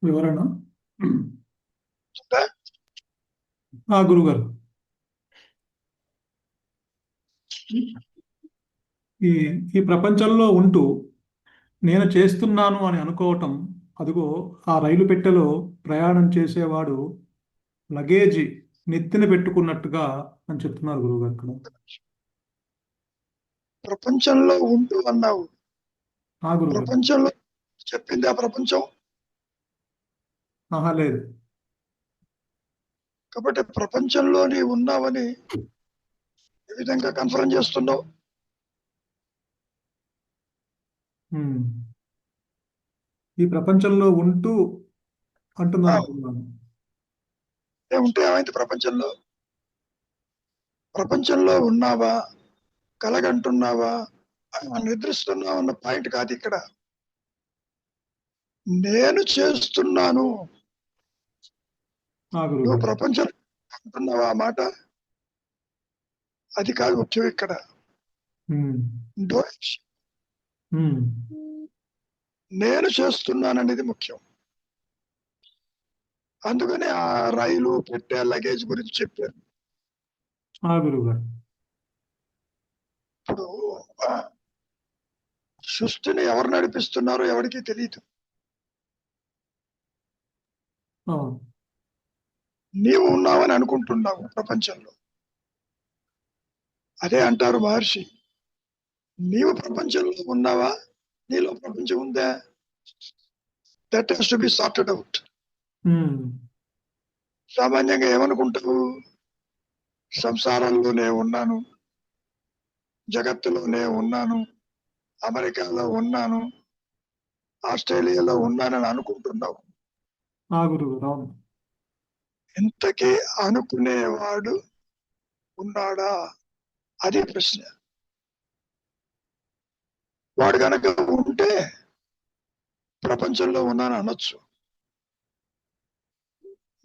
వివరణ. ఉందా? గురుగారు, ఈ ఈ ప్రపంచంలో ఉంటూ నేను చేస్తున్నాను అని అనుకోవటం, అదిగో ఆ రైలు పెట్టెలో ప్రయాణం చేసేవాడు లగేజీ నెత్తిన పెట్టుకున్నట్టుగా అని చెప్తున్నారు గురువుగారు ఇక్కడ. ప్రపంచంలో ఉంటూ అన్నావు. గురుగారు. ప్రపంచంలో చెప్పింది ఆ ప్రపంచం. ఆహా, లేదు. కాబట్టి ప్రపంచంలో నీ ఉన్నావని ఏ విధంగా కన్ఫర్మ్ చేస్తున్నావు? ఉమ్. ఈ ప్రపంచంలో ఉంటూ ఆ, అంటున్నారు గురువుగారు. ఉంటే ఏమైంది? ప్రపంచంలో ప్రపంచంలో ఉన్నావా, కలగంటున్నావా, నిద్రిస్తున్నావా అన్న పాయింట్ కాదు ఇక్కడ. నేను చేస్తున్నాను. నువ్వు గురువుగారు. ప్రపంచం అంటున్నావా ఆ మాట? అది కాదు ముఖ్యం ఇక్కడ. ఉమ్. డో- ఉమ్. నేను చేస్తున్నాననేది ముఖ్యం. అందుకని ఆ రైలు పెట్టే లగేజ్ గురించి చెప్పారు. గురువుగారు. ఇప్పుడు ఆ, సృష్టిని ఎవరు నడిపిస్తున్నారో ఎవరికీ తెలియదు. అవును. నీవు ఉన్నావని అనుకుంటున్నావు ప్రపంచంలో. అదే అంటారు మహర్షి, నీవు ప్రపంచంలో ఉన్నావా, నీలో ప్రపంచం ఉందా? That has to be sorted out. Um. సామాన్యంగా ఏమనుకుంటావు? సంసారంలోనే ఉన్నాను, జగత్తులోనే ఉన్నాను, అమెరికాలో ఉన్నాను, ఆస్ట్రేలియాలో ఉన్నానని అనుకుంటున్నావు. గురువుగారు. అవును. ఇంతకీ అనుకునేవాడు ఉన్నాడా? అది ప్రశ్న. వాడు గనక ఉంటే ప్రపంచంలో ఉన్నాను అనొచ్చు.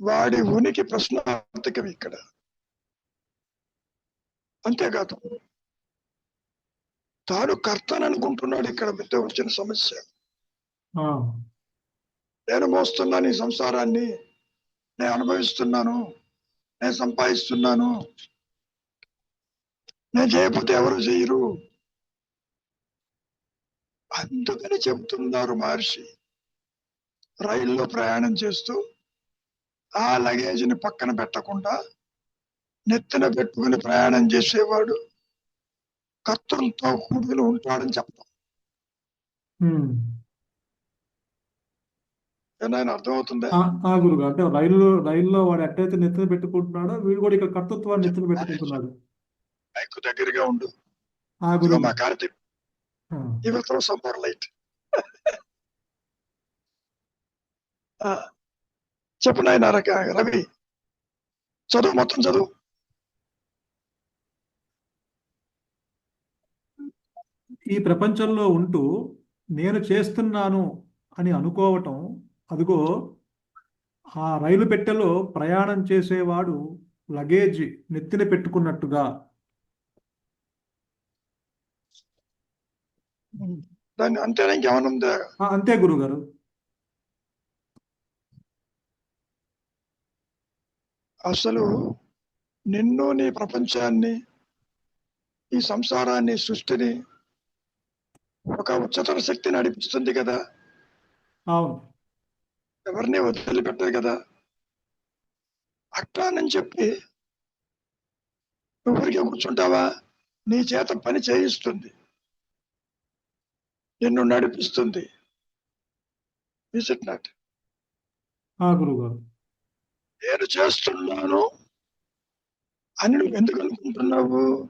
వాడి ఉనికి ప్రశ్నార్థకం ఇక్కడ. అంతేకాదు, తాను కర్తను అనుకుంటున్నాడు. ఇక్కడ పెద్ద వచ్చిన సమస్య. ఆ. నేను మోస్తున్నాను ఈ సంసారాన్ని, నేను అనుభవిస్తున్నాను, నేను సంపాదిస్తున్నాను, నేను చేయకపోతే ఎవరు చేయరు. అందుకని చెబుతున్నారు మహర్షి, రైల్లో ప్రయాణం చేస్తూ ఆ లగేజ్ని పక్కన పెట్టకుండా నెత్తిన పెట్టుకుని ప్రయాణం చేసేవాడు కర్తృతో కూడుకుని ఉంటాడని చెప్తాం. ఉమ్. ఏమైనా అర్థమవుతుందా? గురుగా, అంటే రైల్లో వాడు ఎట్టయితే నెత్తిన పెట్టుకుంటున్నాడో వీడు కూడా ఇక్కడ కర్తృత్వాన్ని నెత్తిన పెట్టుకుంటున్నాడు. మైక్ దగ్గరగా ఉండు. ఇదిగో గురువు. మా కార్తీక్, ఆ, ఈ will throw some more light. చెప్పు నాయన రవి, చదువు, మొత్తం చదువు. ఈ ప్రపంచంలో ఉంటూ నేను చేస్తున్నాను అని అనుకోవటం, అదిగో ఆ రైలు పెట్టెలో ప్రయాణం చేసేవాడు లగేజ్ నెత్తిన పెట్టుకున్నట్టుగా. దాన్ని అంతేనా, ఇంకేమైనా ఉందా? అంతే గురుగారు. అసలు నిన్ను, నీ ప్రపంచాన్ని, ఈ సంసారాన్ని, సృష్టిని ఒక ఉच्चతర శక్తి నడిపిస్తుంది కదా. అవును. ఎవరిని వదిలిపెట్టదు కదా. అట్లానని చెప్పి నువ్వు ఊరికే కూర్చుంటావా? నీ చేత పని చేయిస్తుంది, నిన్ను నడిపిస్తుంది. Is it not? గురుగారు. నేను చేస్తున్నాను అని నువ్వు ఎందుకు అనుకుంటున్నావు?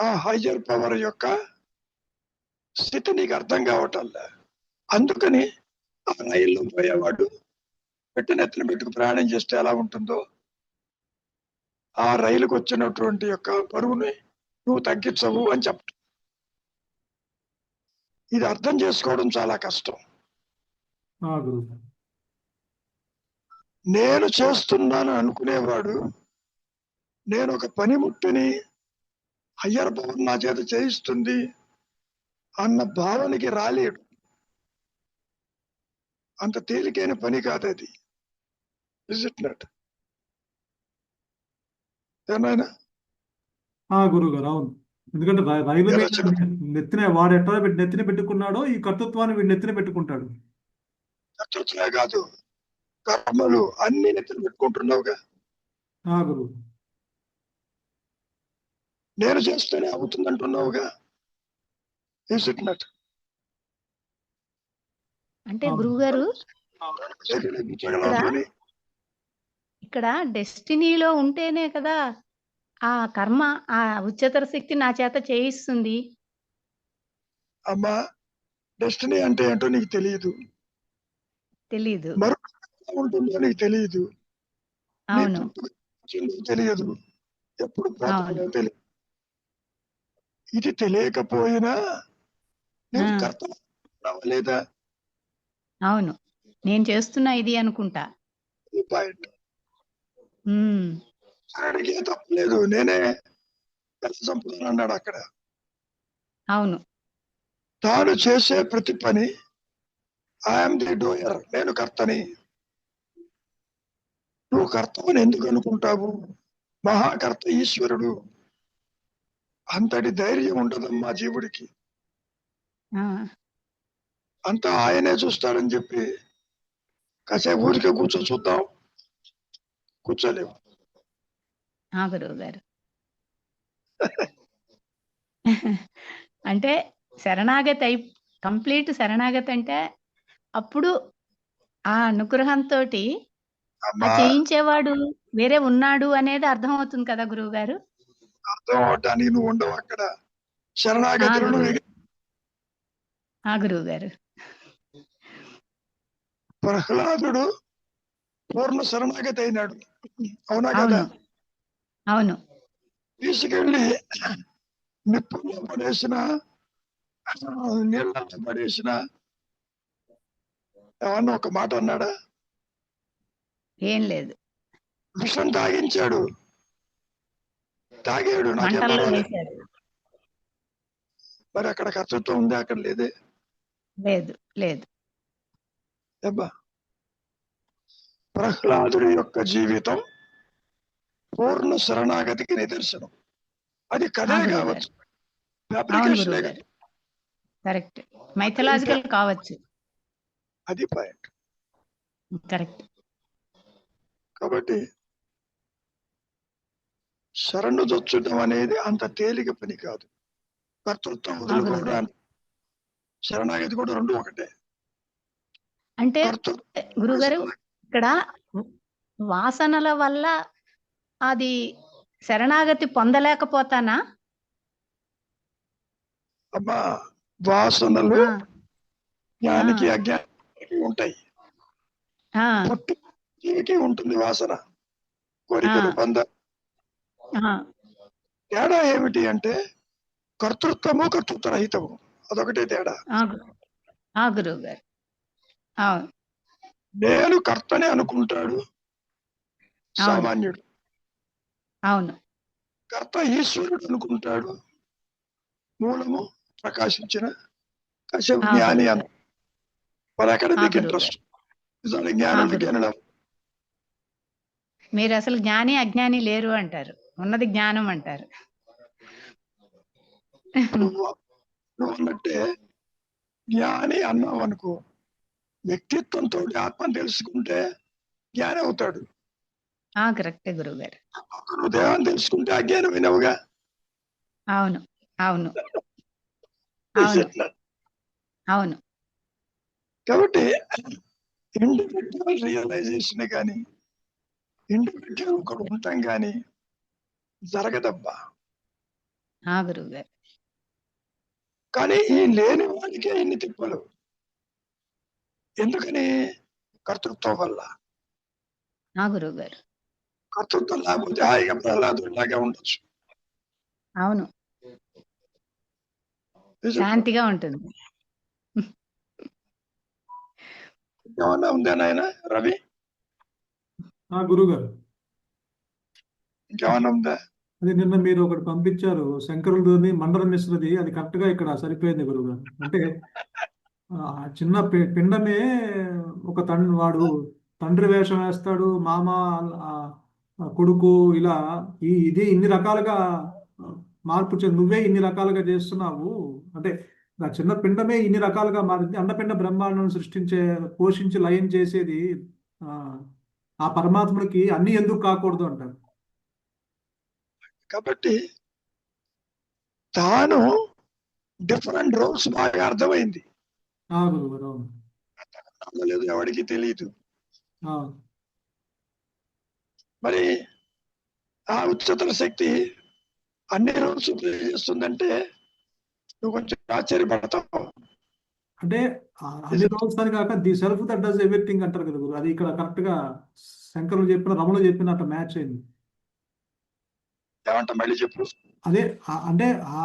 ఆ హయ్యర్ పవర్ యొక్క స్థితి నీకు అర్థం కావటంలే. అందుకని ఆ రైల్లో పోయేవాడు పెట్టిన ఎత్తున పెట్టుకు ప్రయాణం చేస్తే ఎలా ఉంటుందో ఆ రైలుకు వచ్చినటువంటి యొక్క బరువుని నువ్వు తగ్గించవు అని చెప్ప. ఇది అర్థం చేసుకోవడం చాలా కష్టం. గురుగారు. నేను చేస్తున్నాను అనుకునేవాడు, నేను ఒక పనిముట్టిని, హయ్యర్ పవర్ నా చేత చేయిస్తుంది అన్న భావనకి రాలేడు. అంత తేలికైన పని కాదు అది. Is it not? ఏమైనా గురువు గారు అవును. ఎందుకంటే రైలు ఎలా మీద చెప్తా వాడు ఎట్లా నెత్తిన పెట్టుకున్నాడో ఈ కర్తృత్వాన్ని వీడు నెత్తిన పెట్టుకుంటాడు. కర్తృత్వమే కాదు, కర్మలు అన్ని నెత్తిన పెట్టుకుంటున్నావుగా. గురువు. నేను చేస్తేనే అవుతుంది అంటున్నావుగా. Is it not? అంటే అవును. గురువుగారు ఇక్కడ డెస్టినీలో ఉంటేనే కదా ఆ కర్మ, ఆ ఉच्चतर శక్తి నా చేత చేయిస్తుంది. అమ్మా, డెస్టినీ అంటే ఏంటో నీకు తెలియదు, తెలీదు. మరొక ఉంటుందో నీకు తెలియదు, నీ అవును, పుట్టుక వచ్చిందో తెలియదు, ఎప్పుడు పోతావో అవును. తెలియదు. ఇది తెలియకపోయినా నేను ఆ, కర్త లేదా? అవును, నేను చేస్తున్నా ఇది అనుకుంటా. ఈ పాయింట్. ఉమ్, ఆయనకి ఏ తప్పు లేదు, నేనే పెద్ద సంపదను అన్నాడు అక్కడ. అవును, తాను చేసే ప్రతి పని ఐఎమ్ ది డూయర్, నేను కర్తని. నువ్వు కర్తవని ఎందుకు అనుకుంటావు? మహాకర్త ఈశ్వరుడు. అంతటి ధైర్యం ఉండదమ్మా జీవుడికి. ఆ, అంతా ఆయనే చూస్తాడని చెప్పి కాసేపు ఊరికే చూద్దాం, కూర్చోలేవు. గురువు గారు. అంటే శరణాగతి కంప్లీట్ శరణాగతి అంటే అప్పుడు ఆ అనుగ్రహంతో ఆ అమ్మా, చేయించేవాడు వేరే ఉన్నాడు అనేది అర్థం అవుతుంది కదా గురువు గారు. అర్థం అవటానికి నువ్వు ఉండవు అక్కడ. శరణాగతిలో గురువు గారు. ప్రహ్లాదుడు పూర్ణ శరణాగతి అయినాడు, అవునా కదా? అవును, అవును. తీసుకెళ్ళి నిప్పుల్లో పడేసిన, నీళ్ళల్లో పడేసిన, ఏమన్నా ఒక మాట అన్నాడా? ఏం లేదు. విషం తాగించాడు, తాగాడు, నాకేం మంటల్లో పర్వాలేదు. వేశాడు. మరి అక్కడ కర్తృత్వం ఉంది? అక్కడ లేదే. లేదు, లేదు. అబ్బా, ప్రహ్లాదుడి యొక్క జీవితం పూర్ణ శరణాగతికి నిదర్శనం. అది కథే గురువు గారు. కావచ్చు, అవును ఫ్యాబ్రికేషనే గురువు గారు, కరెక్ట్. మైథలాజికల్ కావచ్చు. అది పాయింట్. కరెక్ట్. కాబట్టి శరణు జొచ్చడం అనేది అంత తేలిక పని కాదు. కర్తృత్వం వదులుకోవడం, శరణాగతి కూడా రెండు ఒకటే. అంటే కర్తృత్వం గురుగారు ఇక్కడ వాసనల వల్ల అది శరణాగతి పొందలేకపోతానా? అమ్మా, వాసనలు ఆ, జ్ఞానికి అజ్ఞానికి ఉంటాయి. ఆ, పుట్టు జీవికి ఉంటుంది వాసన, కోరికలు, ఆ, బంధ. ఆ, తేడా ఏమిటి అంటే కర్తృత్వము, కర్తృత్వ రహితము, అదొకటే తేడా. గురువు గారు. అవును, నేను కర్తనే అనుకుంటాడు సామాన్యుడు. అవును. కర్త ఈశ్వరుడు అనుకుంటాడు, మూలము ప్రకాశించిన కాసేపు జ్ఞాని అను. మరి అక్కడ నీకు ఇంట్రెస్ట్ జ్ఞానులు జ్ఞానులు. మీరు అసలు జ్ఞాని అజ్ఞాని లేరు అంటారు, ఉన్నది జ్ఞానం అంటారు. నువ్వు అన్నట్టే జ్ఞాని అన్నావు అనుకో, వ్యక్తిత్వంతో ఆత్మను తెలుసుకుంటే జ్ఞాని అవుతాడు. కరెక్టే గురువు గారు. హృదయాన్ని తెలుసుకుంటే అజ్ఞానమైనవుగా. అవును, అవును, అవును, అవును. కాబట్టి ఇండివిజువల్ రియలైజేషన్ కానీ, ఇండివిజువల్ ఒకడు ఉంటాం కానీ జరగదబ్బా. గురువు గారు. కానీ ఈ లేని వాడికే ఇన్ని తిప్పలు. ఎందుకని? కర్తృత్వం వల్ల. గురువు గారు. కర్తృత్వం లేకపోతే హాయిగా ప్రహ్లాదులాగా ఉండొచ్చు, అవును, శాంతిగా ఉంటుంది. ఏమన్నా ఉందా నాయన రవి? గురువు గారు, ఇంకేమన్నా ఉందా? అది నిన్న మీరు ఒకటి పంపించారు, శంకరులది మండల మిశ్రది, అది కరెక్ట్ గా ఇక్కడ సరిపోయింది గురువు గారు. అంటే ఆ చిన్న పిండమే ఒక వాడు తండ్రి వేషం వేస్తాడు, మామ, ఆ, కొడుకు, ఇలా ఇది ఇన్ని రకాలుగా ఆ, నువ్వే ఇన్ని రకాలుగా చేస్తున్నావు అంటే ఆ చిన్న పిండమే ఇన్ని రకాలుగా మారింది. అండపిండ బ్రహ్మాండం సృష్టించే, పోషించి లయం చేసేది ఆ ఆ పరమాత్ముడికి అన్ని ఎందుకు కాకూడదు అంటారు. కాబట్టి తాను డిఫరెంట్ రోల్స్ బాగా అర్థమైంది. గురుగారు, అవును. లేదు ఎవరికి తెలియదు. అవును. మరి ఆ ఉच्चతర శక్తి అన్ని రోల్స్ ప్లే చేస్తుందంటే నువ్వు కొంచెం ఆశ్చర్యపడతావు. అంటే అన్ని రోజులు అని కాక the self that does everything అంటారు కదా గురు. అది ఇక్కడ కరెక్ట్ గా శంకరులు చెప్పిన, రమణ చెప్పిన అట్లా మ్యాచ్ అయింది. ఏమంటా మళ్ళీ చెప్పు. అదే అంటే ఆ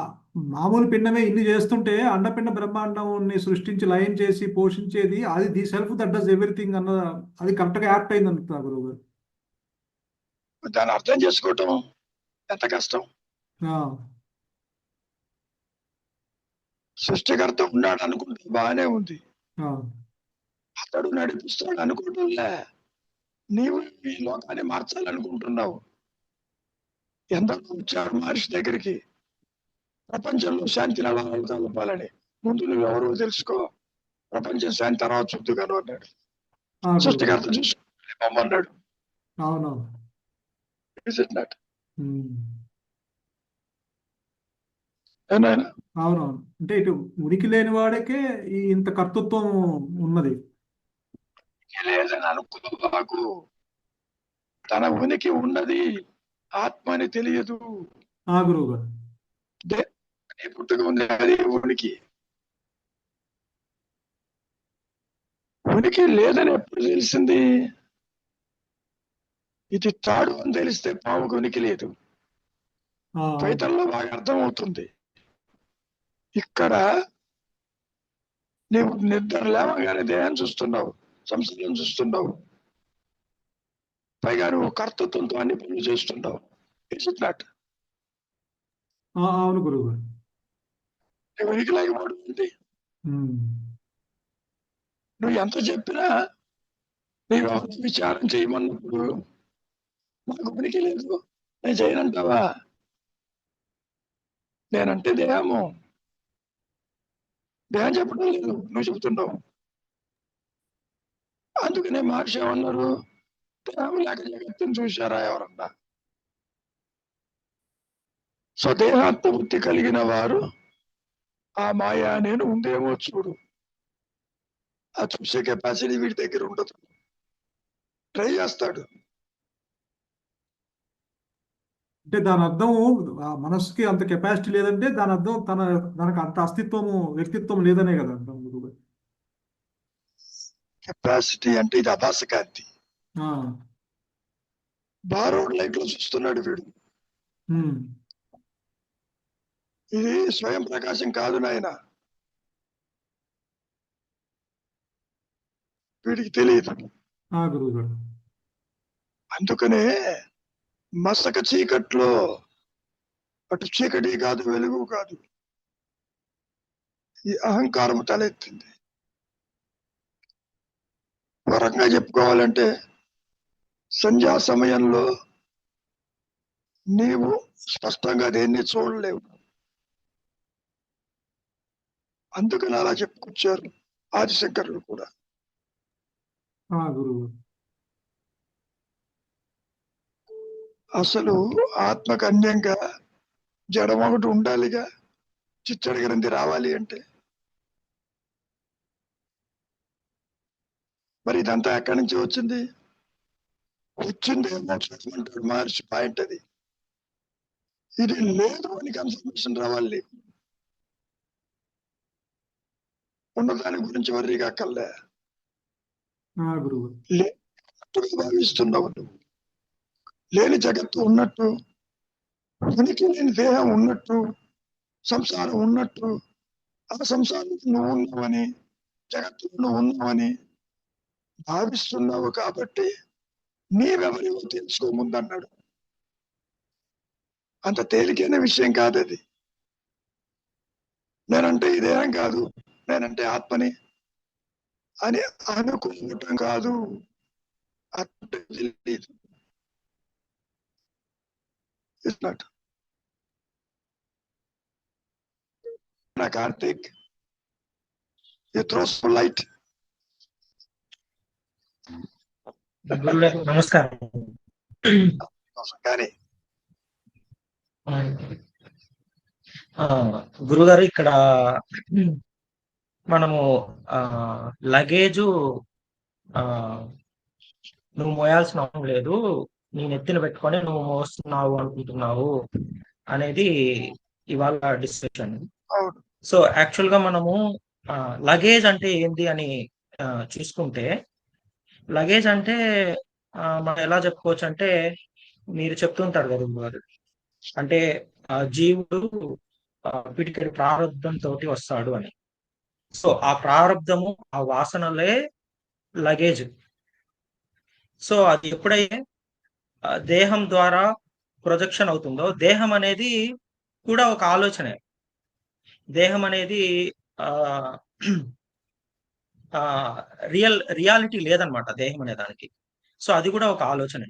మామూలు పిండమే ఇన్ని చేస్తుంటే అండపిండ బ్రహ్మాండాన్ని సృష్టించి లయం చేసి పోషించేది అది the self that does everything అన్న, అది కరెక్ట్ గా యాప్ట్ అయింది అంటున్నారు గురువు గారు. దాన్ని అర్థం చేసుకోవటం ఎంత కష్టం. ఆ, సృష్టికర్త ఉన్నాడు అనుకుంటే బాగానే ఉంది, ఆ, అతడు నడిపిస్తాడు అనుకుంటున్నా. నీవు ఈ లోకాన్ని మార్చాలనుకుంటున్నావు. ఎందరో వచ్చారు మహర్షి దగ్గరికి, ప్రపంచంలో శాంతి కలపాలని. ముందు నువ్వు ఎవరో తెలుసుకో, ప్రపంచం శాంతి తర్వాత చూద్దుగాను అన్నాడు. గురువు. సృష్టికర్త చూసుకోమన్నాడు. అవునవును. ఉమ్. అవునవును. అంటే ఇటు ఉనికి లేని వాడికే ఈ ఇంత కర్తృత్వం ఉన్నది. లేదని అనుకోబాకు. తన ఉనికి ఉన్నది, ఆత్మ అని తెలియదు. గురువు గారు. పుట్టుక ఉంది, అది ఉనికి. ఉనికి లేదని ఎప్పుడు తెలిసింది? ఇది తాడు అని తెలిస్తే పాముకు ఉనికి లేదు. ద్వైతంలో బాగా అర్థమవుతుంది. ఇక్కడ నీవు నిద్ర లేవగానే దేహం చూస్తున్నావు, సంసారం చూస్తున్నావు, పైగా నువ్వు కర్తృత్వంతో అన్ని పనులు చేస్తున్నావు. It's not. అవును గురువు గారు. నువ్వు ఉనికి లేకపోవడం ఏంటి? నువ్వు ఎంత చెప్పినా నీవు విచారం చేయమన్నప్పుడు నాకు ఉనికి లేదు, నేను చేయనంటావా? నేనంటే దేహము, దేహం చెప్పడం లేదు, నువ్వు చెబుతున్నావు. అందుకనే మహర్షి ఏమన్నారు, దేహం లేక జగత్తుని చూశారా ఎవరన్నా? స్వదేహాత్మబుద్ధి కలిగిన వారు ఆ మాయా నేను ఉందేమో చూడు. ఆ చూసే కెపాసిటీ వీడి దగ్గర ఉండదు, ట్రై చేస్తాడు. అంటే దాని అర్థం ఆ మనసుకి అంత కెపాసిటీ లేదంటే దాని అర్థం దానికి అంత అస్తిత్వము, వ్యక్తిత్వం లేదనే కదా అర్థం గురువు గారు. కెపాసిటీ అంటే ఇది అభాసకాంతి. ఆ, బారోడ్ లైట్ లో చూస్తున్నాడు వీడు. ఇది స్వయం ప్రకాశం కాదు నాయన, వీడికి తెలియదు. గురువు గారు. అందుకనే మసక చీకట్లో, అటు చీకటి కాదు వెలుగు కాదు, ఈ అహంకారం తలెత్తింది. వరంగా చెప్పుకోవాలంటే సంధ్యా సమయంలో నీవు స్పష్టంగా దేన్ని చూడలేవు. అందుకని అలా చెప్పుకొచ్చారు ఆదిశంకరులు కూడా. గురువు. అసలు ఆత్మకు అన్యంగా జడం ఒకటి ఉండాలిగా, చిచ్చడి గ్రంథి రావాలి అంటే. మరి ఇదంతా ఎక్కడి నుంచి వచ్చింది? వచ్చింది అంటాడు మహర్షి. పాయింట్ అది. ఇది లేదు అని కన్ఫర్మేషన్ రావాలి. ఉన్నదాని గురించి వర్రీగా అక్కర్లే. లేనట్టుగా భావిస్తున్నావు నువ్వు. లేని జగత్తు ఉన్నట్టు, ఉనికి లేని దేహం ఉన్నట్టు, సంసారం ఉన్నట్టు, ఆ సంసారం నువ్వు ఉన్నావని, జగత్తు నువ్వు ఉన్నావని భావిస్తున్నావు. కాబట్టి నీవెవరివో తెలుసుకోముందన్నాడు. అంత తేలికైన విషయం కాదు అది. నేనంటే ఈ దేహం కాదు, నేనంటే ఆత్మని, అని అనుకోవటం కాదు. అట్లా తెలియదు. It's not. నా Karthik, you throw some light. గురుగారు నమస్కారం. కానీ ఆ, గురుగారు ఇక్కడ మనము లగేజు నువ్వు మోయాల్సిన అవసరం లేదు, నీ నెత్తిన పెట్టుకొని నువ్వు మోస్తున్నావు అనుకుంటున్నావు అనేది ఇవాళ డిస్కషన్. అవును. సో యాక్చువల్ గా మనము లగేజ్ అంటే ఏంది అని చూసుకుంటే, లగేజ్ అంటే మనం ఎలా చెప్పుకోవచ్చు అంటే, మీరు చెప్తుంటారు కదా గురుగారు, అంటే జీవుడు పిడికెడు ప్రారంధం తోటి వస్తాడు అని. సో ఆ ప్రారంధము, ఆ వాసనలే లగేజ్. సో అది ఎప్పుడైతే దేహం ద్వారా ప్రొజెక్షన్ అవుతుందో, దేహం అనేది కూడా ఒక ఆలోచనే. దేహం అనేది రియాలిటీ లేదనమాట దేహం అనే దానికి. సో అది కూడా ఒక ఆలోచనే.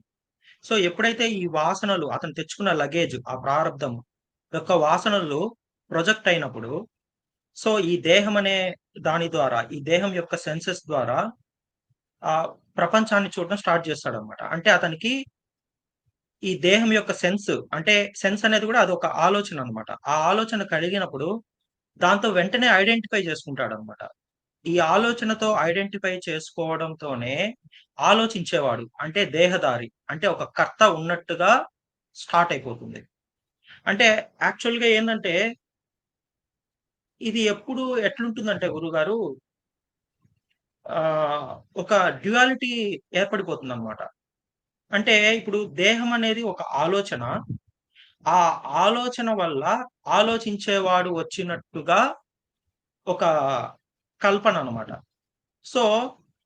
సో ఎప్పుడైతే ఈ వాసనలు, అతను తెచ్చుకున్న లగేజ్, ఆ ప్రారంధం యొక్క వాసనలు ప్రొజెక్ట్ అయినప్పుడు, సో ఈ దేహం అనే దాని ద్వారా, ఈ దేహం యొక్క సెన్సెస్ ద్వారా ఆ ప్రపంచాన్ని చూడడం స్టార్ట్ చేస్తాడు అనమాట. అంటే అతనికి ఈ దేహం యొక్క సెన్స్, అంటే సెన్స్ అనేది కూడా అది ఒక ఆలోచన అనమాట. ఆ ఆలోచన కలిగినప్పుడు దాంతో వెంటనే ఐడెంటిఫై చేసుకుంటాడు అనమాట. ఈ ఆలోచనతో ఐడెంటిఫై చేసుకోవడంతోనే ఆలోచించేవాడు, అంటే దేహదారి, అంటే ఒక కర్త ఉన్నట్టుగా స్టార్ట్ అయిపోతుంది. అంటే యాక్చువల్గా ఏంటంటే, ఇది ఎప్పుడు ఎట్లుంటుందంటే గురుగారు, ఒక డ్యుయాలిటీ ఏర్పడిపోతుంది అనమాట. అంటే ఇప్పుడు దేహం అనేది ఒక ఆలోచన, ఆ ఆలోచన వల్ల ఆలోచించేవాడు వచ్చినట్టుగా ఒక కల్పన అనమాట. సో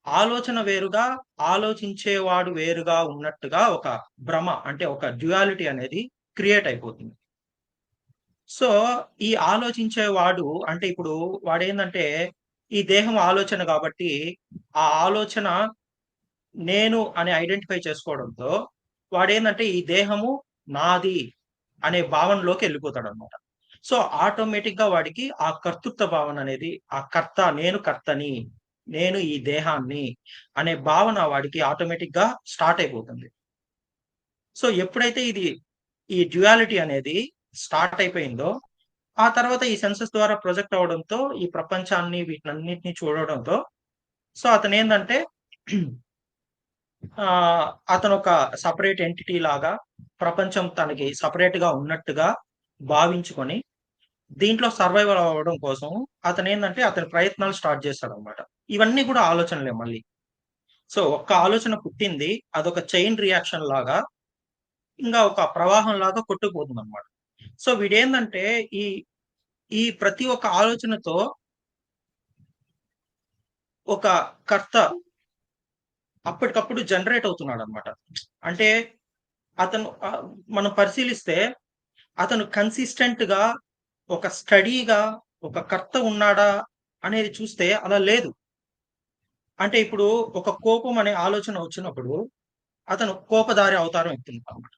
ఆలోచన వేరుగా, ఆలోచించేవాడు వేరుగా ఉన్నట్టుగా ఒక భ్రమ, అంటే ఒక డ్యుయాలిటీ అనేది క్రియేట్ అయిపోతుంది. సో ఈ ఆలోచించేవాడు అంటే ఇప్పుడు వాడేందంటే, ఈ దేహం ఆలోచన కాబట్టి ఆ ఆలోచన నేను అని ఐడెంటిఫై చేసుకోవడంతో వాడేందంటే ఈ దేహము నాది అనే భావనలోకి వెళ్ళిపోతాడు అనమాట. సో ఆటోమేటిక్ గా వాడికి ఆ కర్తృత్వ భావన అనేది, ఆ కర్త, నేను కర్తని, నేను ఈ దేహాన్ని అనే భావన వాడికి ఆటోమేటిక్ గా స్టార్ట్ అయిపోతుంది. సో ఎప్పుడైతే ఈ డ్యుయాలిటీ అనేది స్టార్ట్ అయిపోయిందో, ఆ తర్వాత ఈ సెన్సెస్ ద్వారా ప్రొజెక్ట్ అవడంతో, ఈ ప్రపంచాన్ని వీటినన్నిటిని చూడడంతో, సో అతను ఏంటంటే అతను ఒక సపరేట్ ఎంటిటీ లాగా, ప్రపంచం తనకి సపరేట్ గా ఉన్నట్టుగా భావించుకొని దీంట్లో సర్వైవల్ అవ్వడం కోసం అతను ఏంటంటే అతని ప్రయత్నాలు స్టార్ట్ చేస్తాడు అనమాట. ఇవన్నీ కూడా ఆలోచనలే మళ్ళీ. సో ఒక్క ఆలోచన పుట్టింది, అదొక చైన్ రియాక్షన్ లాగా, ఇంకా ఒక ప్రవాహం లాగా కొట్టుకుపోతుంది అనమాట. సో వీడేందంటే ఈ ఈ ప్రతి ఒక్క ఆలోచనతో ఒక కర్త అప్పటికప్పుడు జనరేట్ అవుతున్నాడు అనమాట. అంటే అతను మనం పరిశీలిస్తే అతను కన్సిస్టెంట్ గా, ఒక స్టడీగా ఒక కర్త ఉన్నాడా అనేది చూస్తే అలా లేదు. అంటే ఇప్పుడు ఒక కోపం అనే ఆలోచన వచ్చినప్పుడు అతను కోపదారి అవతారం ఎత్తుంది అనమాట.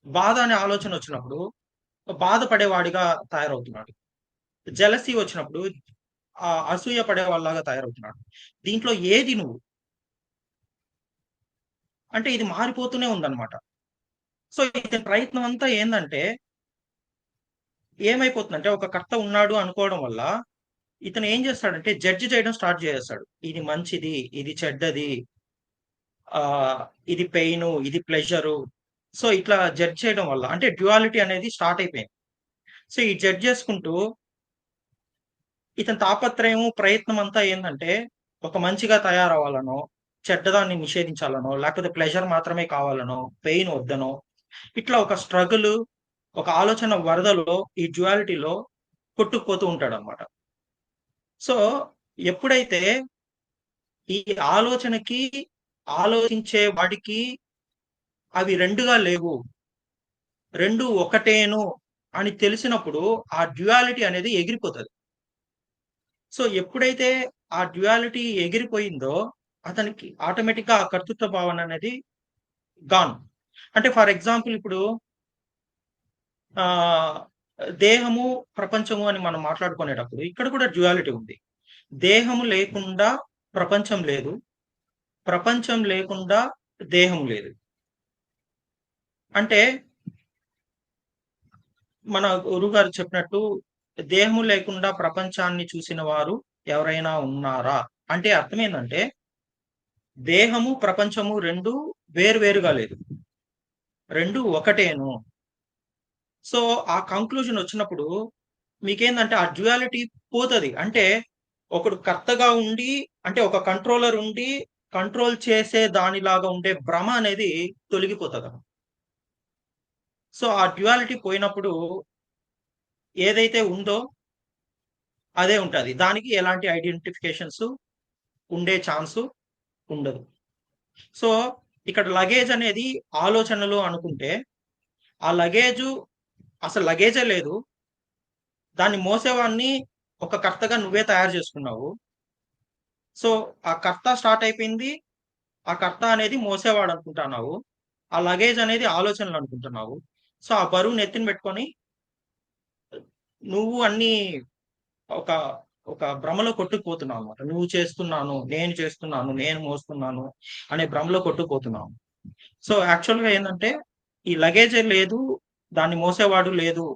బాధ అనే ఆలోచన వచ్చినప్పుడు బాధపడేవాడిగా తయారవుతున్నాడు. జెలసీ వచ్చినప్పుడు అసూయ పడే వాళ్ళలాగా తయారవుతున్నాడు. దీంట్లో ఏది నువ్వు అంటే ఇది మారిపోతూనే ఉందన్నమాట. సో ఇతని ప్రయత్నం అంతా ఏందంటే, ఏమైపోతుందంటే ఒక కర్త ఉన్నాడు అనుకోవడం వల్ల ఇతను ఏం చేస్తాడంటే జడ్జి చేయడం స్టార్ట్ చేస్తాడు. ఇది మంచిది, ఇది చెడ్డది, ఇది పెయిన్, ఇది ప్లెజరు. సో ఇట్లా జడ్జ్ చేయడం వల్ల అంటే డ్యుయాలిటీ అనేది స్టార్ట్ అయిపోయింది. సో ఈ జడ్జ్ చేసుకుంటూ ఇతని తాపత్రయం, ప్రయత్నం అంతా ఏంటంటే ఒక మంచిగా తయారవ్వాలనో, చెడ్డదాన్ని నిషేధించాలనో, లేకపోతే ప్లెజర్ మాత్రమే కావాలనో, పెయిన్ వద్దనో, ఇట్లా ఒక స్ట్రగుల్, ఒక ఆలోచన వరదలో ఈ డ్యుయాలిటీలో కొట్టుకుపోతూ ఉంటాడు అనమాట. సో ఎప్పుడైతే ఈ ఆలోచనకి, ఆలోచించే వాడికి అవి రెండుగా లేవు, రెండు ఒకటేను అని తెలిసినప్పుడు ఆ డ్యుయాలిటీ అనేది ఎగిరిపోతుంది. సో ఎప్పుడైతే ఆ డ్యుయాలిటీ ఎగిరిపోయిందో అతనికి ఆటోమేటిక్ గా ఆ కర్తృత్వ భావన అనేది గాన్. అంటే ఫర్ ఎగ్జాంపుల్ ఇప్పుడు ఆ దేహము ప్రపంచము అని మనం మాట్లాడుకునేటప్పుడు ఇక్కడ కూడా డ్యుయాలిటీ ఉంది. దేహము లేకుండా ప్రపంచం లేదు, ప్రపంచం లేకుండా దేహం లేదు. అంటే మన గురుగారు చెప్పినట్టు దేహము లేకుండా ప్రపంచాన్ని చూసిన వారు ఎవరైనా ఉన్నారా అంటే అర్థం ఏంటంటే దేహము ప్రపంచము రెండు వేరువేరుగా లేదు, రెండు ఒకటేను. సో ఆ కంక్లూజన్ వచ్చినప్పుడు మీకేందంటే ఆ డ్యుయాలిటీ పోతది. అంటే ఒకడు కర్తగా ఉండి అంటే ఒక కంట్రోలర్ ఉండి కంట్రోల్ చేసే దానిలాగా ఉండే భ్రమ అనేది తొలగిపోతది. సో ఆ డ్యుయాలిటీ పోయినప్పుడు ఏదైతే ఉందో అదే ఉంటది. దానికి ఎలాంటి ఐడెంటిఫికేషన్స్ ఉండే ఛాన్సు ఉండదు. సో ఇక్కడ లగేజ్ అనేది ఆలోచనలు అనుకుంటే ఆ లగేజు అసలు లగేజే లేదు. దాన్ని మోసేవాడిని ఒక కర్తగా నువ్వే తయారు చేసుకున్నావు. సో ఆ కర్త స్టార్ట్ అయిపోయింది. ఆ కర్త అనేది మోసేవాడు అనుకుంటున్నావు. ఆ లగేజ్ అనేది ఆలోచనలు అనుకుంటున్నావు. సో ఆ బరువు నెత్తిన పెట్టుకొని నువ్వు అన్ని ఒక ఒక భ్రమలో కొట్టుకుపోతున్నావు అనమాట. నువ్వు చేస్తున్నాను, నేను చేస్తున్నాను, నేను మోస్తున్నాను అనే భ్రమలో కొట్టుకుపోతున్నావు. సో యాక్చువల్‌గా ఏందంటే ఈ లగేజే లేదు, దాన్ని మోసేవాడు లేదు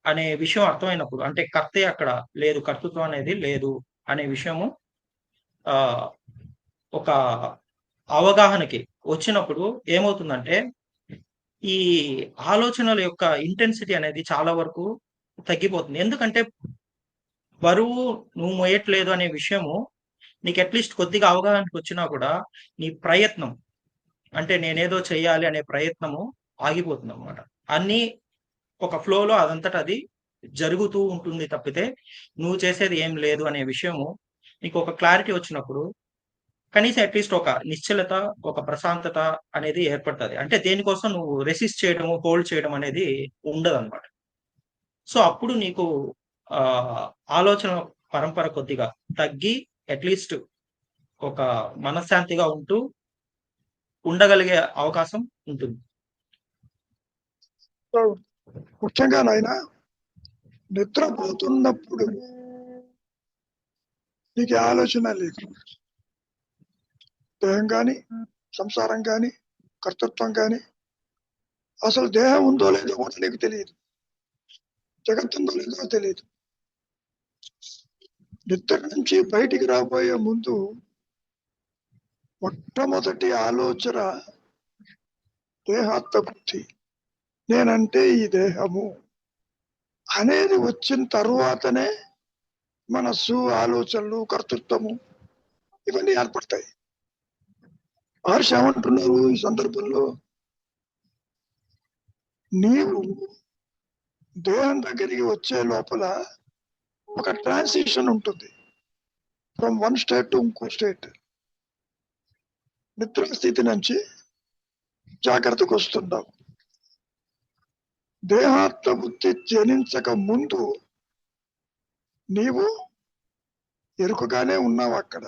అనే విషయం అర్థమైనప్పుడు అంటే కర్తే అక్కడ లేదు, కర్తృత్వం అనేది లేదు అనే విషయము ఆహ్, ఒక అవగాహనకి వచ్చినప్పుడు ఏమవుతుందంటే ఈ ఆలోచనల యొక్క ఇంటెన్సిటీ అనేది చాలా వరకు తగ్గిపోతుంది. ఎందుకంటే బరువు నువ్వు మోయట్లేదు అనే విషయము నీకు అట్‌లీస్ట్ కొద్దిగా అవగాహనకి వచ్చినా కూడా నీ ప్రయత్నం అంటే నేనేదో చెయ్యాలి అనే ప్రయత్నము ఆగిపోతుందన్నమాట. అన్నీ ఒక ఫ్లోలో అదంతట అది జరుగుతూ ఉంటుంది తప్పితే నువ్వు చేసేది ఏం లేదు అనే విషయము నీకు ఒక క్లారిటీ వచ్చినప్పుడు కనీసం అట్‌లీస్ట్ ఒక నిశ్చలత, ఒక ప్రశాంతత అనేది ఏర్పడతది. అంటే దేనికోసం నువ్వు రెసిస్ట్ చేయడము, హోల్డ్ చేయడం అనేది ఉండదన్నమాట. సో అప్పుడు నీకు ఆహ్, ఆలోచన పరంపర కొద్దిగా తగ్గి అట్‌లీస్ట్ ఒక మనశ్శాంతిగా ఉంటూ ఉండగలిగే అవకాశం ఉంటుంది. సో ముఖ్యంగా నాయనా నిద్రపోతున్నప్పుడు నీకు ఏ ఆలోచన లేదు. దేహం కానీ, సంసారం కానీ, కర్తృత్వం కానీ, అసలు దేహం ఉందో లేదో కూడా నీకు తెలియదు. జగత్తుందో లేదో తెలియదు. నిద్ర నుంచి బయటికి రాబోయే ముందు మొట్టమొదటి ఆలోచన దేహాత్మ బుద్ధి. నేనంటే ఈ దేహము అనేది వచ్చిన తరువాతనే మనస్సు, ఆలోచనలు, కర్తృత్వము ఇవన్నీ ఏర్పడతాయి. మహర్షి ఏమంటున్నారు ఈ సందర్భంలో? నీవు దేహం దగ్గరికి వచ్చే లోపల ఒక ట్రాన్సిషన్ ఉంటుంది ఫ్రమ్ వన్ స్టేట్ టు ఇంకో స్టేట్. నిద్ర స్థితి నుంచి జాగ్రత్తకు వస్తున్నావు. దేహాత్మ బుద్ధి జనించక ముందు నీవు ఎరుకగానే ఉన్నావు, అక్కడ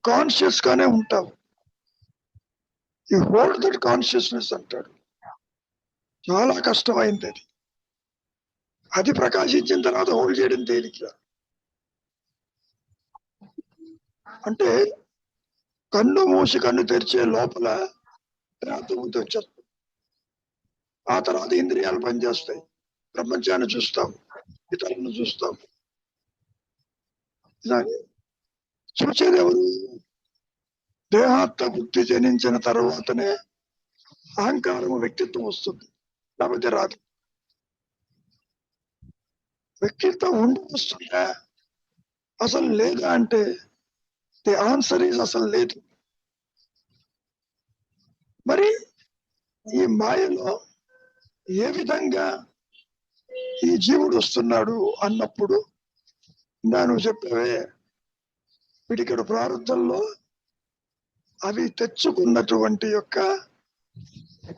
కాన్షియస్ గానే ఉంటావు. ఈ హోల్డ్ దట్ కాన్షియస్నెస్ అంటాడు. చాలా కష్టమైంది అది. అది ప్రకాశించిన తర్వాత హోల్డ్ చేయడం తేలిక. అంటే కన్ను మూసి కన్ను తెరిచే లోపల బుద్ధి వచ్చేస్తుంది. ఆ తర్వాత ఇంద్రియాలు పనిచేస్తాయి. ప్రపంచాన్ని చూస్తాం, ఇతరులను చూస్తాం. చూసేది ఎవరు? దేహాత్మ బుద్ధి జనించిన తర్వాతనే అహంకారం, వ్యక్తిత్వం వస్తుంది, లేకపోతే రాదు. వ్యక్తిత్వం ఉండి వస్తుందా, అసలు లేదా అంటే ది ఆన్సర్ ఈజ్ అసలు లేదు. మరి ఈ మాయలో ఏ విధంగా ఈ జీవుడు వస్తున్నాడు అన్నప్పుడు నువ్వు చెప్పావే, పిడికెడు ప్రారంభంలో అవి తెచ్చుకున్నటువంటి యొక్క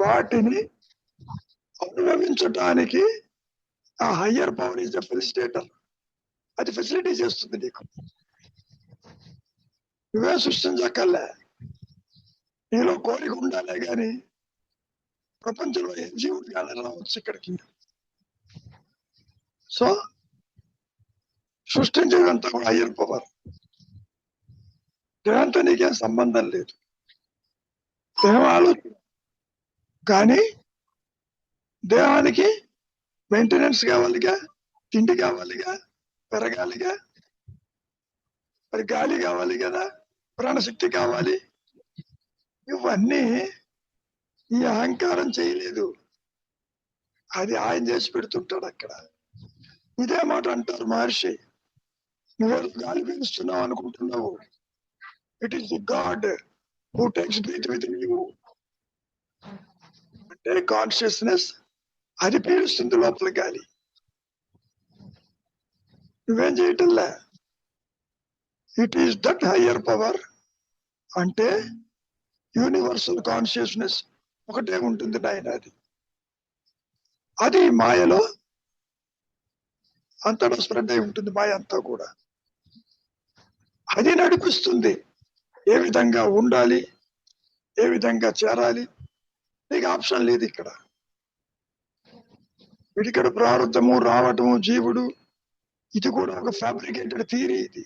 వాటిని అనుభవించడానికి ఆ higher power is the facilitator. అది ఫెసిలిటీ చేస్తుంది నీకు. నువ్వే సృష్టించక్కర్లే, నీలో కోరిక ఉండాలే గాని ప్రపంచంలో ఏ జీవుడు కానీ రావచ్చు ఇక్కడికి. సో సృష్టించేదంతా కూడా హయ్యర్ పవర్, దేహంతో నీకేం సంబంధం లేదు. దేహం ఆలోచన, కానీ దేహానికి మెయింటెనెన్స్ కావాలిగా, తిండి కావాలిగా, పెరగాలిగా, మరి గాలి కావాలి కదా, ప్రాణశక్తి కావాలి. ఇవన్నీ ఈ అహంకారం చేయలేదు, అది ఆయన చేసి పెడుతుంటాడు అక్కడ. ఇదే మాట అంటారు మహర్షి, నువ్వేదో గాలి పీలుస్తున్నావు అనుకుంటున్నావు, it is the God who takes breath with you. అంటే కాన్షియస్నెస్ అది పీలుస్తుంది లోపల గాలి, నువ్వేం చేయటంలే. It is that higher power, అంటే యూనివర్సల్ కాన్షియస్నెస్ ఒకటే ఉంటుంది నాయన. అది మాయలో అంతటా స్ప్రెడ్ అయి ఉంటుంది, మాయ అంతా కూడా. అది నడిపిస్తుంది ఏ విధంగా ఉండాలి, ఏ విధంగా చేరాలి. నీకు ఆప్షన్ లేదు ఇక్కడ. ఇక్కడ ప్రారంధము, రావటము, జీవుడు, ఇది కూడా ఒక ఫ్యాబ్రికేటెడ్ థియరీ. ఇది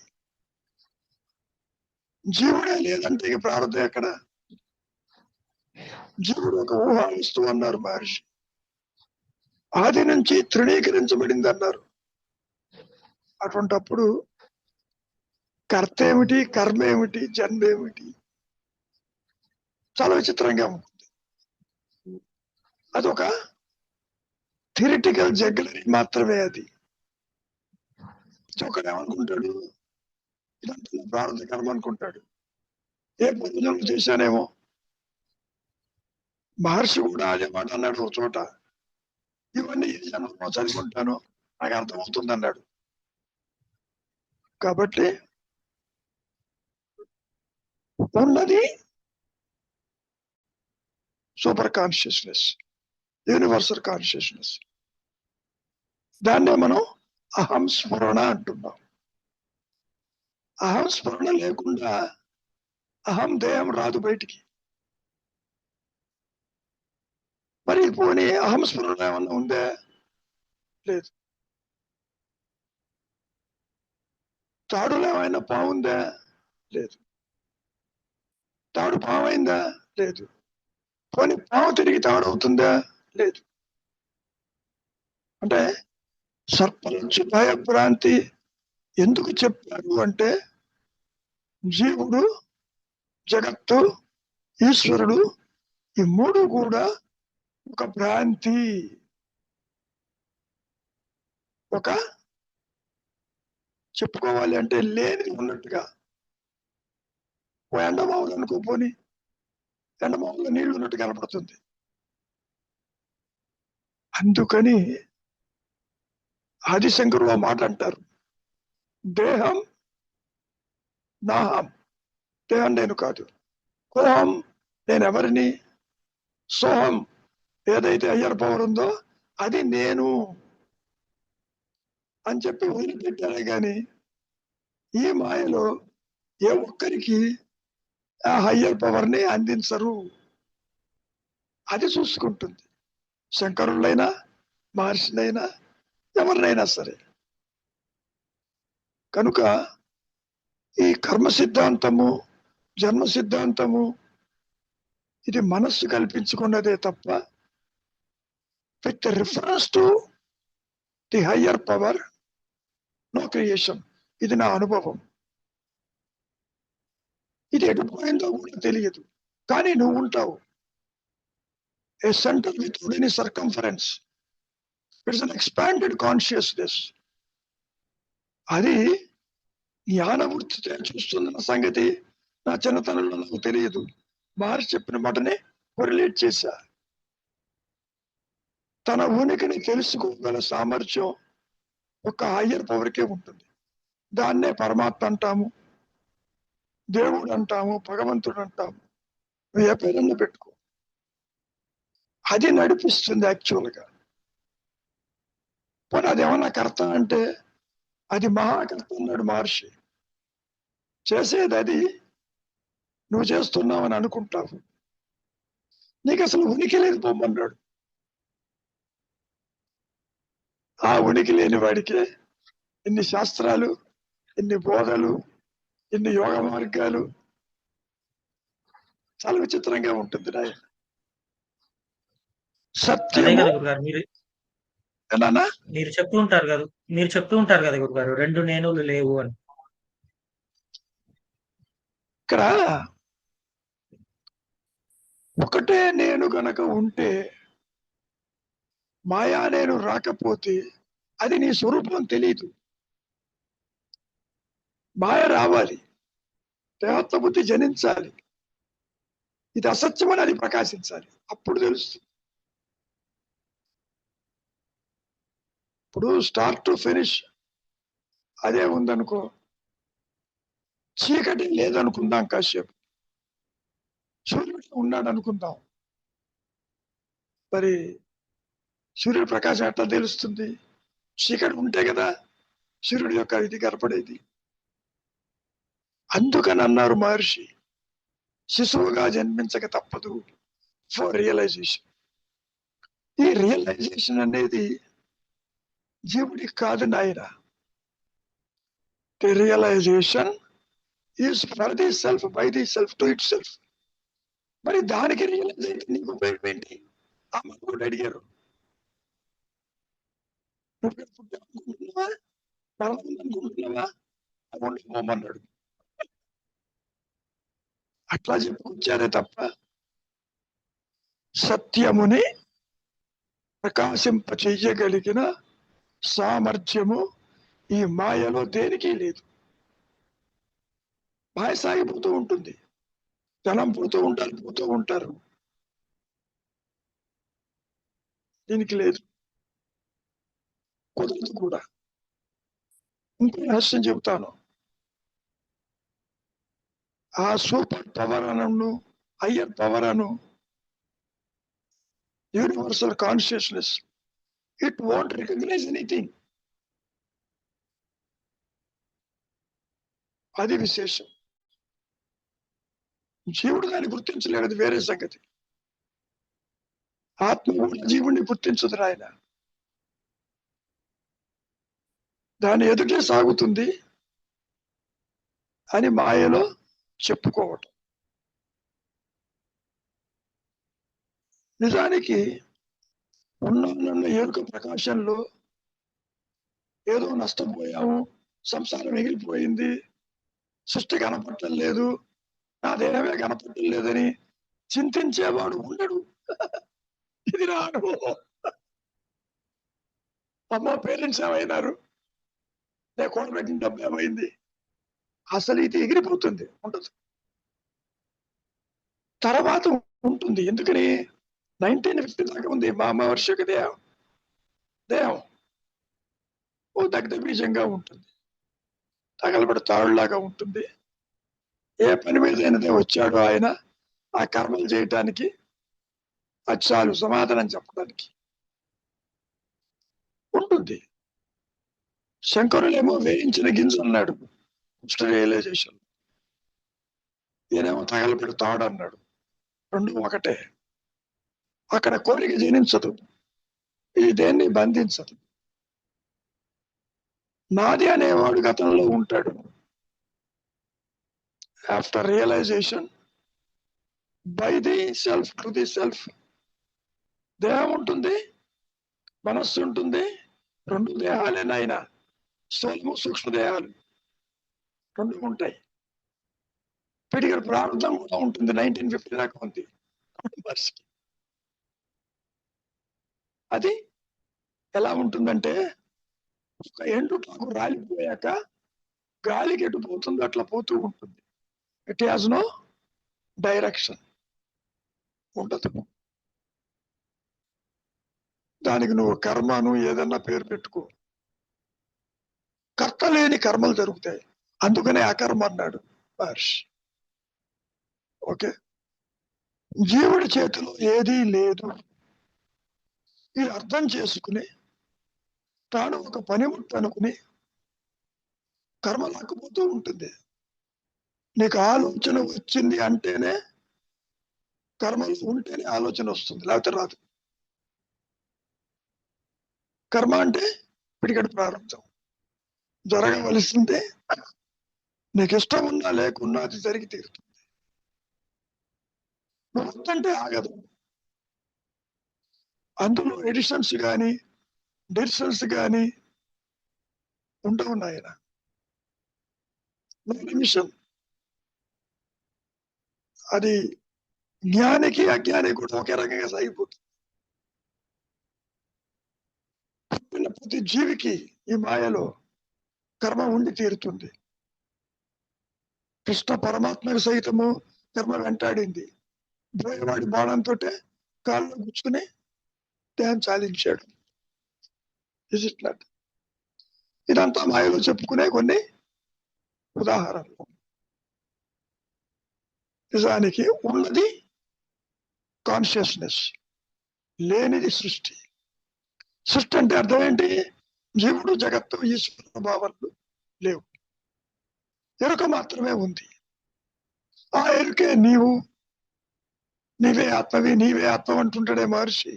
జీవుడే లేదంటే ఇక ప్రారంధం ఎక్కడ? జీవుడు ఒక ఊహా వస్తువు అన్నారు మహర్షి, ఆది నుంచి తృణీకరించబడింది అన్నారు. అటువంటప్పుడు కర్త ఏమిటి, కర్మ ఏమిటి, జన్మ ఏమిటి? చాలా విచిత్రంగా ఉంటుంది. అదొక థియరిటికల్ జగ్లరీ మాత్రమే. అది ఒకడు ఏమనుకుంటాడు, ఇదంతా ప్రారంభ కర్మ అనుకుంటాడు. ఏ పూర్వజన్మ చేశానేమో. మహర్షి కూడా అదే మాట అన్నాడు ఒక చోట, ఇవన్నీ ఏ జన్మలో చదువుకుంటాను నాకు అర్థమవుతుంది అన్నాడు. కాబట్టి ఉన్నది సూపర్ కాన్షియస్నెస్, యూనివర్సల్ కాన్షియస్నెస్. దాన్నే మనం అహం స్మరణ అంటున్నాం. అహం స్మరణ లేకుండా అహం దేహం రాదు బయటికి. మరి పోనీ అహం స్మరణ ఏమన్నా ఉందే? లేదు. తాడులో ఏమైనా పావుందా? లేదు. తాడు పావైందా? లేదు. పోనీ పావు తిరిగి తాడవుతుందా? లేదు. అంటే సర్పంచు భయభ్రాంతి ఎందుకు చెప్పారు అంటే, జీవుడు, జగత్తు, ఈశ్వరుడు, ఈ మూడు కూడా ఒక భ్రాంతి, ఒక చెప్పుకోవాలి అంటే లేని ఉన్నట్టుగా. ఓ ఎండమావులు అనుకోపోని, ఎండమావులో నీళ్లు ఉన్నట్టు కనపడుతుంది. అందుకని ఆదిశంకరుడు మాట అంటారు, దేహం నాహం, దేహం నేను కాదు. కోహం, నేను ఎవరిని. సోహం, ఏదైతే హయ్యర్ పవర్ ఉందో అది నేను అని చెప్పి వదిలిపెట్టారే గాని ఈ మాయలో ఏ ఒక్కరికి ఆ హయ్యర్ పవర్ ని అందించరు. అది చూసుకుంటుంది. శంకరులైనా, మహర్షులైనా, ఎవరినైనా సరే. కనుక ఈ కర్మ సిద్ధాంతము, జన్మ సిద్ధాంతము ఇది మనస్సు కల్పించుకున్నదే తప్ప with reference to the higher power no creation. ఇది నా అనుభవం. ఇది ఎటు పోయిందో కూడా తెలియదు, కానీ నువ్వు ఉంటావు. A centre without any circumference, it's unexpanded consciousness. అది జ్ఞానవృత్తితో చూస్తున్న సంగతి నా చిన్నతనంలో నాకు తెలియదు. మహర్షి చెప్పిన మాటనే కొరిలేట్ చేశా. తన ఉనికిని తెలుసుకోగల సామర్థ్యం ఒక హయ్యర్ పవర్కే ఉంటుంది. దాన్నే పరమాత్మ అంటాము, దేవుడు అంటాము, భగవంతుడు అంటాము. నువ్వు ఏ పేరన్నా పెట్టుకో, అది నడిపిస్తుంది యాక్చువల్గా. పోనీ అదేమన్నా కర్త అంటే అది మహాకర్త అన్నాడు మహర్షి. చేసేది అది, నువ్వు చేస్తున్నావని అనుకుంటావు. నీకు అసలు ఉనికి లేదు పొమ్మన్నాడు. ఆ ఉనికి లేని వాడికి ఇన్ని శాస్త్రాలు, ఇన్ని బోధలు, ఇన్ని యోగ మార్గాలు, చాలా విచిత్రంగా ఉంటుంది నాయన. అదే సత్యము కదా గురుగారు, ఏనానా మీరు చెప్తూ ఉంటారు కదా గురుగారు, 2 నేనులు లేవు అని. ఇక్కడ ఒకటే నేను గనక ఉంటే, మాయా నేను రాకపోతే అది నీ స్వరూపం తెలియదు. మాయ రావాలి, దేవత్వ బుద్ధి జనించాలి, ఇది అసత్యమని అది ప్రకాశించాలి, అప్పుడు తెలుస్తుంది. ఇప్పుడు స్టార్ట్ టు ఫినిష్ అదే ఉందనుకో, చీకటి లేదనుకుందాం, కాసేపు సూర్యుడు ఉన్నాడు అనుకుందాం, మరి సూర్యుడి ప్రకాశం ఎట్లా తెలుస్తుంది? చీకటి ఉంటే కదా సూర్యుడి యొక్క ఇది కనపడేది. అందుకని అన్నారు మహర్షి, శిశువుగా జన్మించక తప్పదు ఫర్ రియలైజేషన్. ఈ రియలైజేషన్ అనేది జీవుడికి కాదు నాయన. The realisation is for the self, by the self, to itself. మరి దానికి రియలైజ్ అయితే నీకు ఉపయోగం ఏంటి? ఆ మనోడు అడిగారు, నువ్వు అనుకుంటున్నావా, అనుకుంటున్నావా, ఉండమన్నాడు. అట్లా చెప్పుకొచ్చారే తప్ప సత్యముని ప్రకాశింప చెయ్యగలిగిన సామర్థ్యము ఈ మాయలో దేనికి లేదు. మాయ సాగిపోతూ ఉంటుంది, జనం పోతూ ఉంటారు, దీనికి లేదు, కుదరదు కూడా. ఇంకో రహస్యం చెబుతాను. ఆ సూపర్ పవర్ అను, హయ్యర్ పవర్ అను, universal consciousness, it won't recognise anything. అది విశేషం. జీవుడు దాన్ని గుర్తించలేడు, అది వేరే సంగతి. ఆత్మ కూడా జీవుడిని గుర్తించదు ఆయన, దాని ఎదుటే సాగుతుంది అని మాయలో చెప్పుకోవటం. నిజానికి ఉన్న ఎరుక ప్రకాశంలో ఏదో నష్టపోయాము, సంసారం మిగిలిపోయింది, సృష్టి కనపడటం లేదు, నా దేహమే కనపడటం లేదని చింతించేవాడు ఉండడు. ఇది నా అనుభవం. అమ్మ పేరెంట్స్ ఏమైనారు, నేను కూడబెట్టిన డబ్బు ఏమైంది, అసలు ఇది ఎగిరిపోతుంది, ఉండదు. తర్వాత ఉంటుంది. ఎందుకని 1950 దాకా ఉంది మా మహర్షి యొక్క దేహం ఓ దగ్ధ బీజంగా ఉంటుంది, తగలబడి తాడులాగా ఉంటుంది. ఏ పని మీద అయినదే వచ్చాడు ఆయన ఆ కర్మలు చేయటానికి, అది చాలు సమాధానం చెప్పడానికి ఉంటుంది. శంకరులేమో వేయించిన గింజ అన్నాడు రియలైజేషన్, ఈయనేమో తగలబడి తాడు అన్నాడు. రెండు ఒకటే. అక్కడ కోరిక జనించదు, ఇది దేన్ని బంధించదు. నాది అనేవాడు గతంలో ఉంటాడు. After realisation, by the self to the self, దేహం ఉంటుంది, మనస్సు ఉంటుంది, రెండు దేహాలే నాయన, స్థూలము సూక్ష్మదేహాలు రెండు ఉంటాయి. పిడిగల ప్రారంభం కూడా ఉంటుంది, 1950 దాకా ఉంది మనిషికి. అది ఎలా ఉంటుందంటే, ఒక ఎండుటాకు రాలిపోయాక గాలికి ఎటు పోతుందో అట్లా పోతూ ఉంటుంది. ఇట్ హ్యాస్ నో డైరెక్షన్, ఉండదు. దానికి నువ్వు కర్మను ఏదన్నా పేరు పెట్టుకో, కర్త లేని కర్మలు జరుగుతాయి. అందుకనే అకర్మ అన్నాడు మహర్షి. ఓకే, జీవుడి చేతిలో ఏదీ లేదు. ఇది అర్థం చేసుకుని తాను ఒక పనిముట్టు అనుకుని కర్మ లాక్కుపోతూ ఉంటుంది. నీకు ఆలోచన వచ్చింది అంటేనే, కర్మలు ఉంటేనే ఆలోచన వస్తుంది, లేకపోతే రాదు. కర్మ అంటే పిడికడి ప్రారంభం. జరగవలసిందే, నీకు ఇష్టం ఉన్నా లేకున్నా అది జరిగి తీరుతుంది. నువ్వు వద్దంటే ఆగదు. అందులో ఎడిషన్స్ కానీ డిషన్స్ కానీ ఉండవు నాయన. నిమిషం అది జ్ఞానికి అజ్ఞానికి కూడా ఒకే రకంగా సాగిపోతుంది. పుట్టిన ప్రతి జీవికి ఈ మాయలో కర్మ ఉండి తీరుతుంది. కృష్ణ పరమాత్మకు సైతము కర్మ వెంటాడింది. బోయవాడి బాణంతో కాళ్ళు గుచ్చుకుని దేహం చాలించాడు. Is it not? ఇదంతా మాయలో చెప్పుకునే కొన్ని ఉదాహరణలు. నిజానికి ఉన్నది కాన్షియస్నెస్, లేనిది సృష్టి. సృష్టి అంటే అర్థం ఏంటి? జీవుడు, జగత్తు, ఈశ్వర భావాలు లేవు, ఎరుక మాత్రమే ఉంది. ఆ ఎరుకే నీవు, నీవే ఆత్మవి, నీవే ఆత్మ అంటుంటాడే మహర్షి.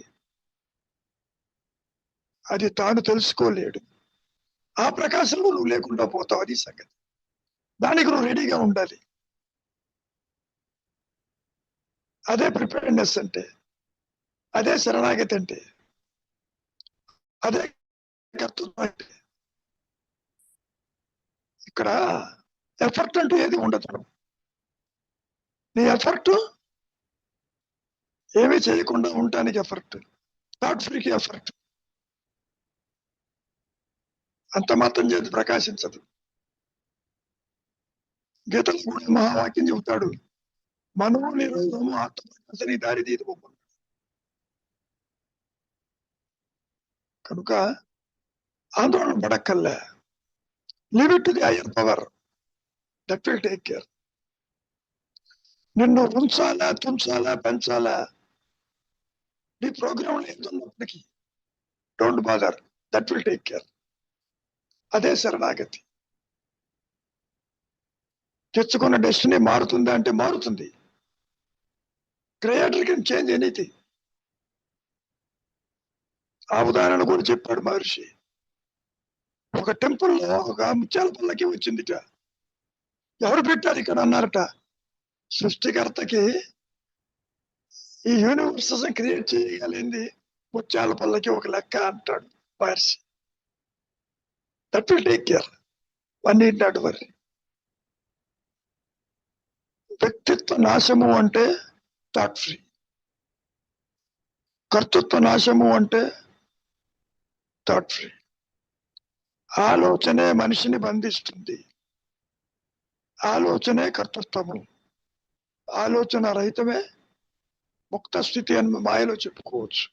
అది తాను తెలుసుకోలేడు. ఆ ప్రకాశంలో నువ్వు లేకుండా పోతావు, అది సంగతి. దానికి నువ్వు రెడీగా ఉండాలి. అదే ప్రిపేర్నెస్ అంటే, అదే శరణాగతి అంటే, అదే కర్తృత్వం అంటే. ఇక్కడ ఎఫర్ట్ అంటూ ఏది ఉండదు. నీ ఎఫర్ట్ ఏమీ చేయకుండా ఉండటానికి ఎఫర్ట్, థాట్ ఫ్రీకి ఎఫర్ట్. అంత మాత్రం చేతి ప్రకాశించదు. గీతలో కూడా మహావాక్యం చెబుతాడు, మనము నిరోధము ఆత్మప్రకాశని దారి తీసుకో. కనుక ఆందోళన పడక్కల్లా. Leave it to the higher power, that will take care. నిన్ను ఉంచాలా, తుంచాలా, పెంచాలా, నీ ప్రోగ్రామ్ లేదున్నప్పటికీ don't bother, that will take care. అదే శరణాగతి. తెచ్చుకున్న డెస్టినీ మారుతుందా అంటే మారుతుంది. Creator can change anything. ఆ ఉదాహరణ కూడా చెప్పాడు మహర్షి. ఒక టెంపుల్లో ఒక ముత్యాల పల్లకి వచ్చిందిట. ఎవరు పెట్టారు ఇక్కడ అన్నారట. సృష్టికర్తకి ఈ యూనివర్సెస్ క్రియేట్ చేయగలిగింది ముత్యాల పల్లకి ఒక లెక్క అంటాడు Maharshi. That will take care, one need not worry. వ్యక్తిత్వ నాశము అంటే థాట్ ఫ్రీ, కర్తృత్వ నాశము అంటే థాట్ ఫ్రీ. ఆలోచనే మనిషిని బంధిస్తుంది. ఆలోచనే కర్తృత్వము. ఆలోచన రహితమే ముక్త స్థితి అని మాయలో చెప్పుకోవచ్చు.